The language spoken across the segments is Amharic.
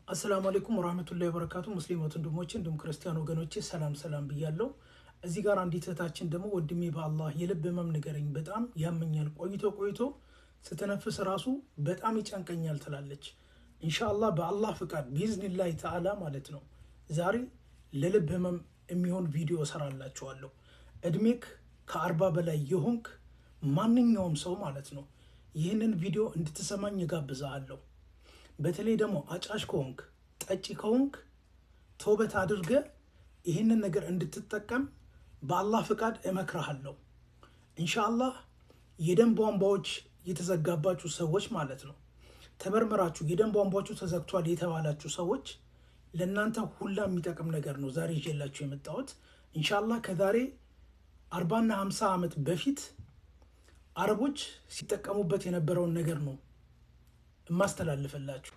አሰላሙ አለይኩም ወራህመቱላሂ ወበረካቱ። ሙስሊም ወንድሞቼ እንዲሁም ክርስቲያን ወገኖቼ ሰላም ብያለሁ። እዚህ ጋር አንዲት እህታችን ደግሞ ወንድሜ በአላህ የልብ ህመም ንገረኝ፣ በጣም ያመኛል፣ ቆይቶ ስተነፍስ ራሱ በጣም ይጨንቀኛል ትላለች። ኢንሻአላህ በአላህ ፍቃድ ቢዝኒላህ ተዓላ ማለት ነው ዛሬ ለልብ ህመም የሚሆን ቪዲዮ እሰራላችኋለሁ። እድሜክ ከ40 በላይ የሆንክ ማንኛውም ሰው ማለት ነው ይህንን ቪዲዮ እንድትሰማኝ እጋብዛለሁ። በተለይ ደግሞ አጫሽ ከሆንክ ጠጪ ከሆንክ ተውበት አድርገ ይህንን ነገር እንድትጠቀም በአላህ ፍቃድ እመክርሃለሁ። ኢንሻአላህ የደም ቧንቧዎች የተዘጋባችሁ ሰዎች ማለት ነው ተመርመራችሁ የደም ቧንቧችሁ ተዘግቷል የተባላችሁ ሰዎች ለእናንተ ሁላ የሚጠቅም ነገር ነው ዛሬ ይዤላችሁ የመጣሁት። ኢንሻአላህ ከዛሬ 40 እና 50 ዓመት በፊት አረቦች ሲጠቀሙበት የነበረውን ነገር ነው ማስተላለፈላችሁ።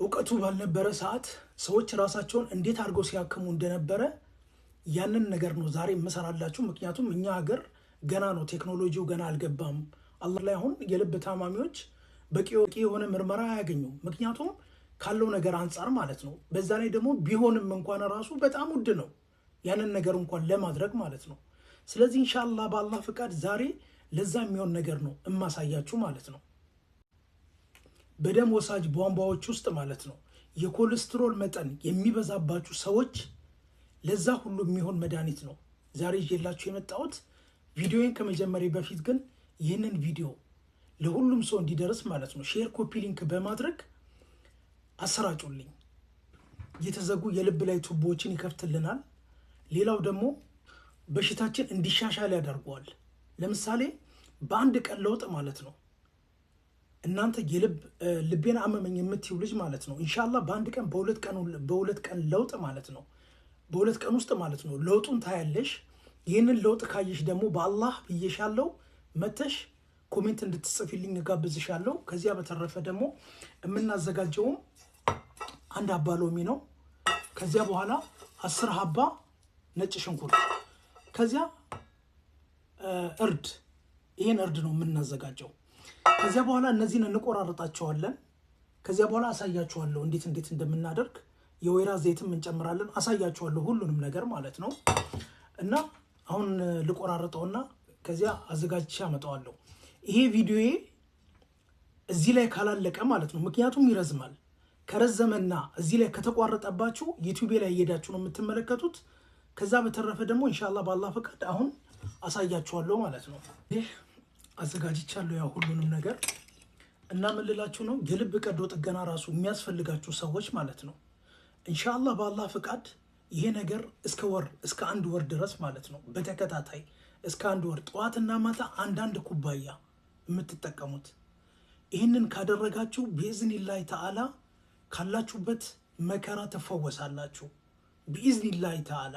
እውቀቱ ባልነበረ ሰዓት ሰዎች ራሳቸውን እንዴት አድርገው ሲያክሙ እንደነበረ ያንን ነገር ነው ዛሬ መሰራላችሁ። ምክንያቱም እኛ ሀገር ገና ነው ቴክኖሎጂው ገና አልገባም። አላህ ላይ አሁን የልብ ታማሚዎች በቂ የሆነ ምርመራ አያገኙም፣ ምክንያቱም ካለው ነገር አንጻር ማለት ነው። በዛ ላይ ደግሞ ቢሆንም እንኳን ራሱ በጣም ውድ ነው ያንን ነገር እንኳን ለማድረግ ማለት ነው። ስለዚህ ኢንሻአላህ በአላህ ፍቃድ ዛሬ ለዛ የሚሆን ነገር ነው እማሳያችሁ ማለት ነው። በደም ወሳጅ ቧንቧዎች ውስጥ ማለት ነው የኮሌስትሮል መጠን የሚበዛባችሁ ሰዎች ለዛ ሁሉ የሚሆን መድኃኒት ነው ዛሬ ይዤላችሁ የመጣሁት። ቪዲዮን ከመጀመሪያ በፊት ግን ይህንን ቪዲዮ ለሁሉም ሰው እንዲደርስ ማለት ነው ሼር፣ ኮፒ ሊንክ በማድረግ አሰራጩልኝ። የተዘጉ የልብ ላይ ቱቦዎችን ይከፍትልናል። ሌላው ደግሞ በሽታችን እንዲሻሻል ያደርገዋል። ለምሳሌ በአንድ ቀን ለውጥ ማለት ነው እናንተ ልቤን አመመኝ የምትይው ልጅ ማለት ነው ኢንሻአላህ በአንድ ቀን በሁለት ቀን ለውጥ ማለት ነው በሁለት ቀን ውስጥ ማለት ነው ለውጡን ታያለሽ። ይህንን ለውጥ ካየሽ ደግሞ በአላህ ብዬሻለሁ መተሽ ኮሜንት እንድትጽፊልኝ ጋብዝሻለሁ። ከዚያ በተረፈ ደግሞ የምናዘጋጀውም አንድ ሀባ ሎሚ ነው። ከዚያ በኋላ 10 ሀባ ነጭ ሽንኩርት፣ ከዚያ እርድ፣ ይሄን እርድ ነው የምናዘጋጀው። ከዚያ በኋላ እነዚህን እንቆራረጣቸዋለን። ከዚያ በኋላ አሳያችኋለሁ እንዴት እንደምናደርግ። የወይራ ዘይትም እንጨምራለን። አሳያችኋለሁ ሁሉንም ነገር ማለት ነው። እና አሁን ልቆራረጠውና ከዚያ አዘጋጅቼ አመጣዋለሁ። ይሄ ቪዲዮዬ እዚህ ላይ ካላለቀ ማለት ነው ምክንያቱም ይረዝማል። ከረዘመና እዚህ ላይ ከተቋረጠባችሁ ዩቲዩብ ላይ እየሄዳችሁ ነው የምትመለከቱት። ከዛ በተረፈ ደግሞ ኢንሻአላህ በአላህ ፈቃድ አሁን አሳያችኋለሁ ማለት ነው። ይሄ አዘጋጅቻለሁ ያው ሁሉንም ነገር እና ምን ልላችሁ ነው የልብ ቀዶ ጥገና ራሱ የሚያስፈልጋችሁ ሰዎች ማለት ነው ኢንሻአላህ በአላህ ፍቃድ ይሄ ነገር እስከ 1 ወር ድረስ ማለት ነው በተከታታይ እስከ 1 ወር ጠዋትና ማታ አንዳንድ ኩባያ የምትጠቀሙት ይህንን ካደረጋችሁ ቢኢዝኒላህ ተዓላ ካላችሁበት መከራ ተፈወሳላችሁ ቢኢዝኒላህ ተዓላ።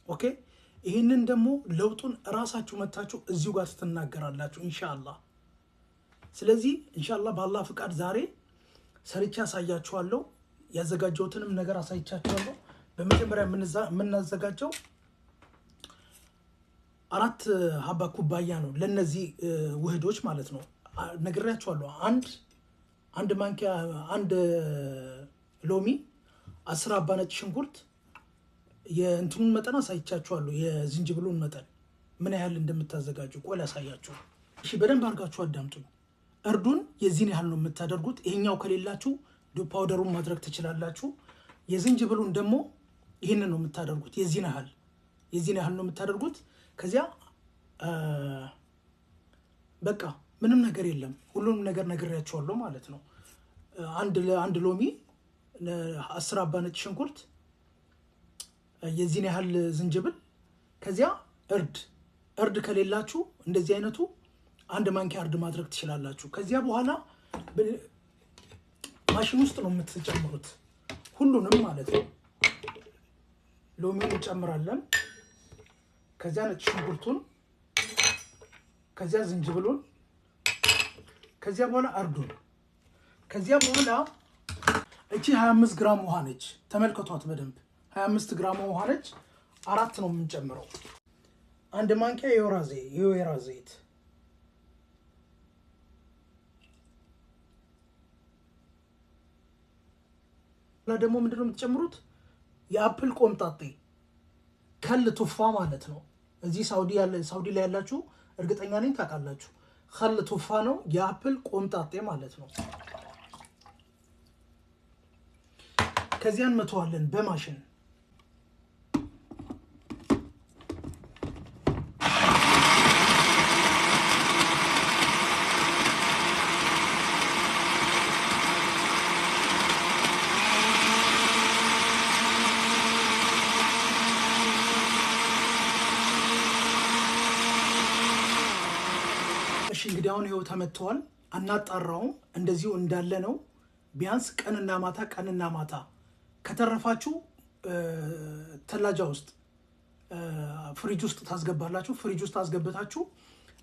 ኦኬ ይህንን ደግሞ ለውጡን ራሳችሁ መታችሁ እዚሁ ጋር ትናገራላችሁ ኢንሻአላህ። ስለዚህ ኢንሻአላህ በአላህ ፍቃድ ዛሬ ሰርቻ አሳያችኋለሁ። ያዘጋጀሁትንም ነገር አሳይቻችኋለሁ። በመጀመሪያ የምናዘጋጀው 4 ሀባ ኩባያ ነው ለነዚህ ውህዶች ማለት ነው። ነግሬያችኋለሁ። አንድ ማንኪያ 1 ሎሚ፣ 10 ሀባ ነጭ ሽንኩርት፣ የእንትኑን መጠን አሳይቻችኋለሁ የዝንጅብሉን መጠን ምን ያህል እንደምታዘጋጁ ቆይ ላሳያችሁ። እሺ በደንብ አድርጋችሁ አዳምጡኝ። እርዱን የዚህን ያህል ነው የምታደርጉት። ይሄኛው ከሌላችሁ ፓውደሩን ማድረግ ትችላላችሁ። የዝንጅብሉን ደግሞ ይሄንን ነው የምታደርጉት። የዚህን ያህል ነው የምታደርጉት። ከዚያ በቃ ምንም ነገር የለም ሁሉንም ነገር ነግሬያችኋለሁ ማለት ነው። አንድ ሎሚ፣ 10 ሀባ ነጭ ሽንኩርት፣ የዚህን ያህል ዝንጅብል፣ ከዚያ እርድ ከሌላችሁ እንደዚህ አይነቱ 1 ማንኪያ እርድ ማድረግ ትችላላችሁ። ከዚያ በኋላ ማሽን ውስጥ ነው የምትጨምሩት ሁሉንም ማለት ነው። ሎሚውን እንጨምራለን፣ ከዚያ ነጭ ሽንኩርቱን፣ ከዚያ ዝንጅብሉን፣ ከዚያ በኋላ እርዱን። ከዚያ በኋላ እቺ 25 ግራም ውሃ ነች። ተመልከቷት በደንብ 25 ግራም ውሃ ነች። 4 ነው የምንጨምረው። 1 ማንኪያ የወይራ ዘይት፣ ደግሞ ምንድነው የምትጨምሩት? የአፕል ቆምጣጤ ከል ቱፋ ማለት ነው። እዚህ ሳውዲ ላይ ያላችሁ እርግጠኛ ነኝ ታውቃላችሁ። ከል ቱፋ ነው የአፕል ቆምጣጤ ማለት ነው። ከዚያን መተዋለን በማሽን እንግዲህ አሁን ይኸው ተመተዋል። አናጣራውም፣ እንደዚሁ እንዳለ ነው። ቢያንስ ቀንና ማታ ከተረፋችሁ ተላጃ ውስጥ ፍሪጅ ውስጥ ታስገባላችሁ። ፍሪጅ ውስጥ አስገብታችሁ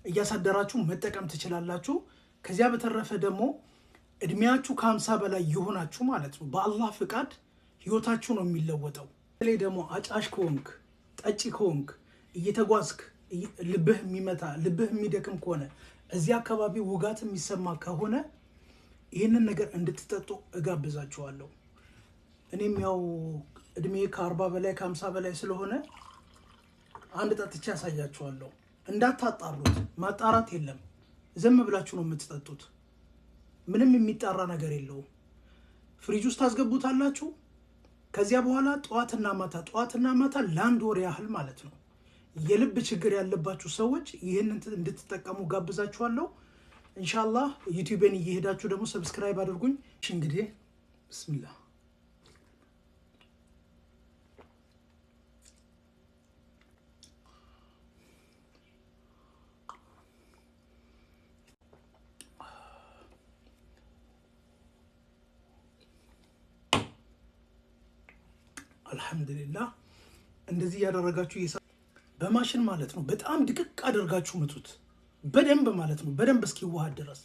እያሳደራችሁ መጠቀም ትችላላችሁ። ከዚያ በተረፈ ደግሞ እድሜያችሁ ከ50 በላይ የሆናችሁ ማለት ነው፣ በአላህ ፍቃድ ህይወታችሁ ነው የሚለወጠው። በተለይ ደግሞ አጫሽ ከሆንክ ጠጪ ከሆንክ እየተጓዝክ ልብህ የሚመታ ልብህ የሚደክም ከሆነ እዚህ አካባቢ ውጋት የሚሰማ ከሆነ ይህንን ነገር እንድትጠጡ እጋብዛችኋለሁ። እኔም ያው እድሜ ከ40 በላይ ከ50 በላይ ስለሆነ አንድ ጠጥቼ ያሳያችኋለሁ። እንዳታጣሩት፣ ማጣራት የለም። ዝም ብላችሁ ነው የምትጠጡት። ምንም የሚጣራ ነገር የለውም። ፍሪጅ ውስጥ ታስገቡታላችሁ። ከዚያ በኋላ ጠዋትና ማታ ለአንድ ወር ያህል ማለት ነው። የልብ ችግር ያለባችሁ ሰዎች ይህንን እንድትጠቀሙ ጋብዛችኋለሁ። ኢንሻአላህ ዩቲዩብን እየሄዳችሁ ደግሞ ሰብስክራይብ አድርጉኝ። እንግዲህ ብስሚላህ አልሐምዱሊላህ። እንደዚህ ያደረጋችሁ በማሽን ማለት ነው በጣም ድቅቅ አድርጋችሁ ምቱት፣ በደንብ ማለት ነው፣ በደንብ እስኪዋሃድ ድረስ።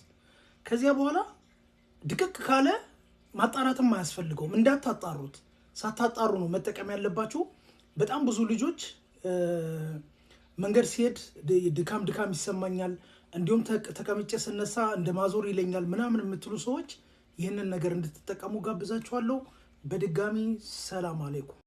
ከዚያ በኋላ ድቅቅ ካለ ማጣራትም አያስፈልገውም። እንዳታጣሩት፣ ሳታጣሩ ነው መጠቀም ያለባችሁ። በጣም ብዙ ልጆች መንገድ ሲሄድ ድካም ይሰማኛል፣ እንዲሁም ተቀምጬ ስነሳ እንደ ማዞር ይለኛል ምናምን የምትሉ ሰዎች ይህንን ነገር እንድትጠቀሙ ጋብዛችኋለሁ። በድጋሚ ሰላም አለይኩም።